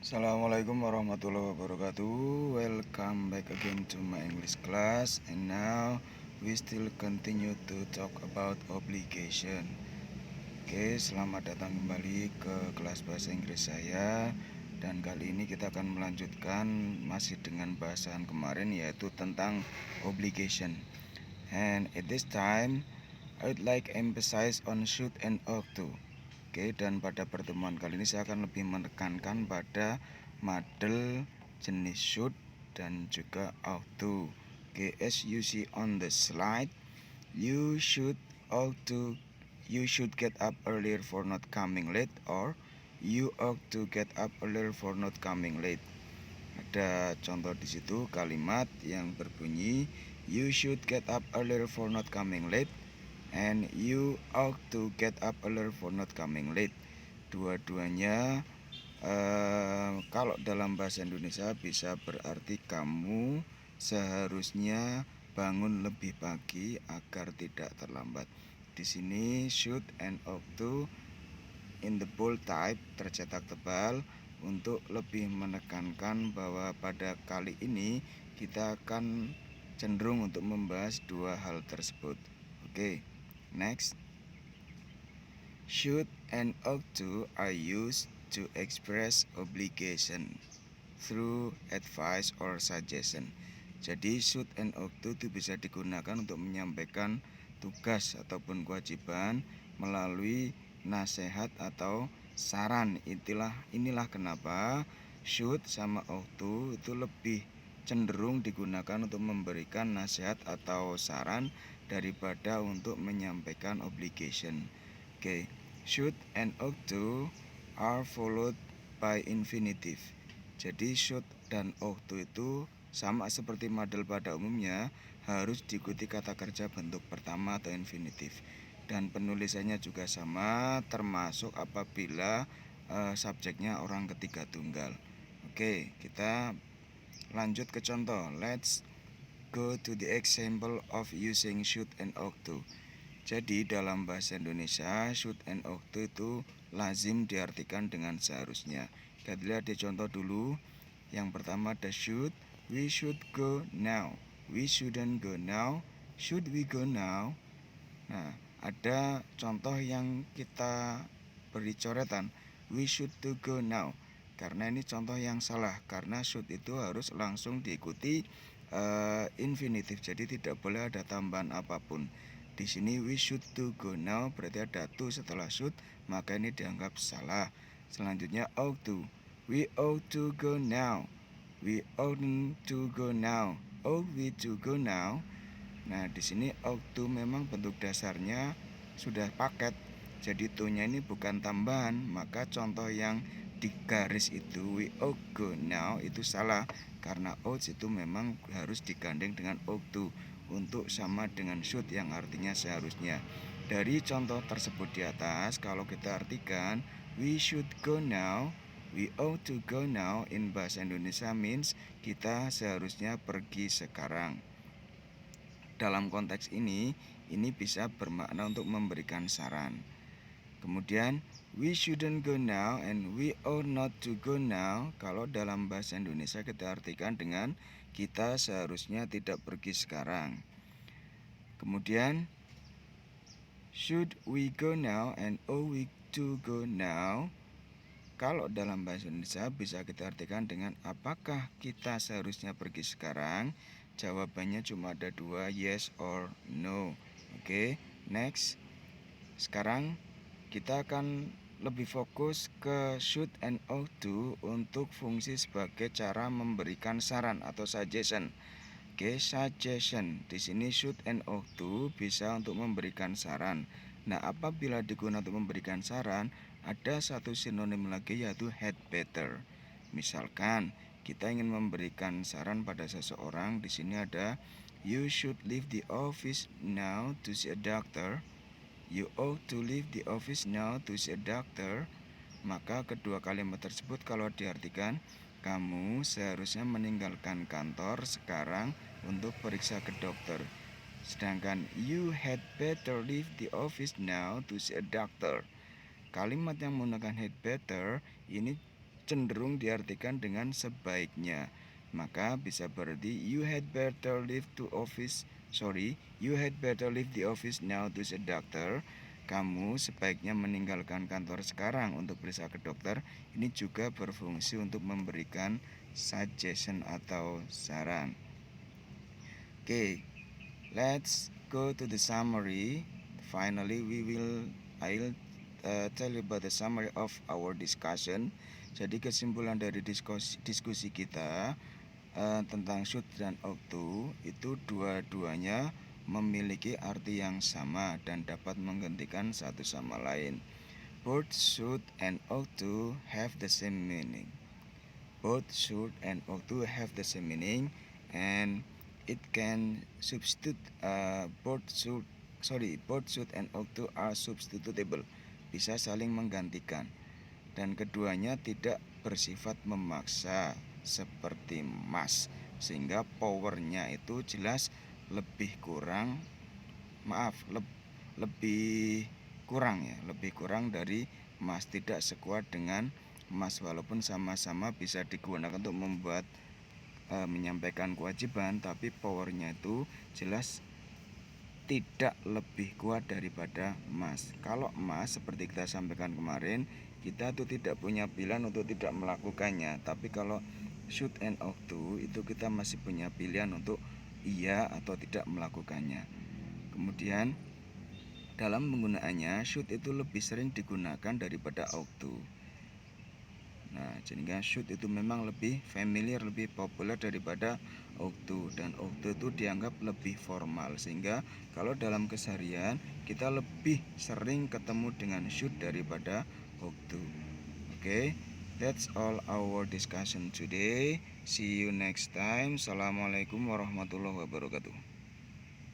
Assalamualaikum warahmatullahi wabarakatuh. Welcome back again to my English class. And now we still continue to talk about obligation. Oke, selamat datang kembali ke kelas bahasa Inggris saya. Dan kali ini kita akan melanjutkan masih dengan bahasan kemarin, yaitu tentang obligation. And at this time I would like emphasize on should and ought to. Oke, dan pada pertemuan kali ini saya akan lebih menekankan pada model jenis should dan juga ought to. Oke, as you see on the slide, you should get up earlier for not coming late, or you ought to get up earlier for not coming late. Ada contoh di situ kalimat yang berbunyi you should get up earlier for not coming late, and you ought to get up earlier for not coming late. Dua-duanya kalau dalam bahasa Indonesia bisa berarti kamu seharusnya bangun lebih pagi agar tidak terlambat. Di sini should and ought to in the bold type tercetak tebal untuk lebih menekankan bahwa pada kali ini kita akan cenderung untuk membahas dua hal tersebut. Oke. Next, should and ought to are used to express obligation through advice or suggestion. Jadi should and ought to itu bisa digunakan untuk menyampaikan tugas ataupun kewajiban melalui nasihat atau saran. Inilah kenapa should sama ought to itu lebih cenderung digunakan untuk memberikan nasihat atau saran daripada untuk menyampaikan obligation. Oke, should and ought to are followed by infinitive. Jadi should dan ought to itu sama seperti model pada umumnya, harus diikuti kata kerja bentuk pertama atau infinitif. Dan penulisannya juga sama, termasuk apabila subjeknya orang ketiga tunggal. Oke, kita lanjut ke contoh. Let's go to the example of using should and ought to. Jadi dalam bahasa Indonesia should and ought to itu lazim diartikan dengan seharusnya. Kita lihat di contoh dulu. Yang pertama ada should, we should go now. We shouldn't go now. Should we go now? Nah, ada contoh yang kita beri coretan, we should to go now. Karena ini contoh yang salah, karena should itu harus langsung diikuti infinitif, jadi tidak boleh ada tambahan apapun. Di sini we should to go now berarti ada to setelah should, maka ini dianggap salah. Selanjutnya ought to, we ought to go now. We oughtn't to go now. Ought we to go now? Nah, di sini ought to memang bentuk dasarnya sudah paket. Jadi to-nya ini bukan tambahan, maka contoh yang di garis itu we ought go now itu salah, karena ought itu memang harus digandeng dengan ought to untuk sama dengan should yang artinya seharusnya. Dari contoh tersebut di atas, kalau kita artikan we should go now, we ought to go now in bahasa Indonesia means kita seharusnya pergi sekarang. Dalam konteks ini bisa bermakna untuk memberikan saran. Kemudian we shouldn't go now and we ought not to go now. Kalau dalam bahasa Indonesia kita artikan dengan kita seharusnya tidak pergi sekarang. Kemudian should we go now and ought we to go now. Kalau dalam bahasa Indonesia bisa kita artikan dengan apakah kita seharusnya pergi sekarang. Jawabannya cuma ada dua, yes or no. Oke, next. Sekarang kita akan lebih fokus ke should and ought to untuk fungsi sebagai cara memberikan saran atau suggestion. Oke, suggestion. Di sini should and ought to bisa untuk memberikan saran. Nah, apabila digunakan untuk memberikan saran, ada satu sinonim lagi yaitu had better. Misalkan kita ingin memberikan saran pada seseorang, di sini ada you should leave the office now to see a doctor. You ought to leave the office now to see a doctor. Maka kedua kalimat tersebut kalau diartikan, kamu seharusnya meninggalkan kantor sekarang untuk periksa ke dokter. Sedangkan you had better leave the office now to see a doctor. Kalimat yang menggunakan had better ini cenderung diartikan dengan sebaiknya. Maka bisa berarti you had better leave the office now to see doctor. Kamu sebaiknya meninggalkan kantor sekarang untuk periksa ke dokter. Ini juga berfungsi untuk memberikan suggestion atau saran. Okay, let's go to the summary. Finally, I'll tell you about the summary of our discussion. Jadi kesimpulan dari diskusi kita tentang should dan ought to itu dua-duanya memiliki arti yang sama dan dapat menggantikan satu sama lain. Both should and ought to have the same meaning. Both should and ought to have the same meaning, and it can substitute both should and ought to are substitutable, bisa saling menggantikan, dan keduanya tidak bersifat memaksa seperti must, sehingga powernya itu jelas lebih kurang dari must, tidak sekuat dengan must, walaupun sama-sama bisa digunakan untuk membuat menyampaikan kewajiban, tapi powernya itu jelas tidak lebih kuat daripada must. Kalau must seperti kita sampaikan kemarin, kita tuh tidak punya pilihan untuk tidak melakukannya. Tapi kalau should and ought to itu kita masih punya pilihan untuk iya atau tidak melakukannya. Kemudian dalam penggunaannya should itu lebih sering digunakan daripada ought to. Nah, sehingga should itu memang lebih familiar, lebih populer daripada ought to, dan ought to itu dianggap lebih formal, sehingga kalau dalam keseharian kita lebih sering ketemu dengan should daripada ought to. Okay, that's all our discussion today. See you next time. Assalamualaikum warahmatullahi wabarakatuh.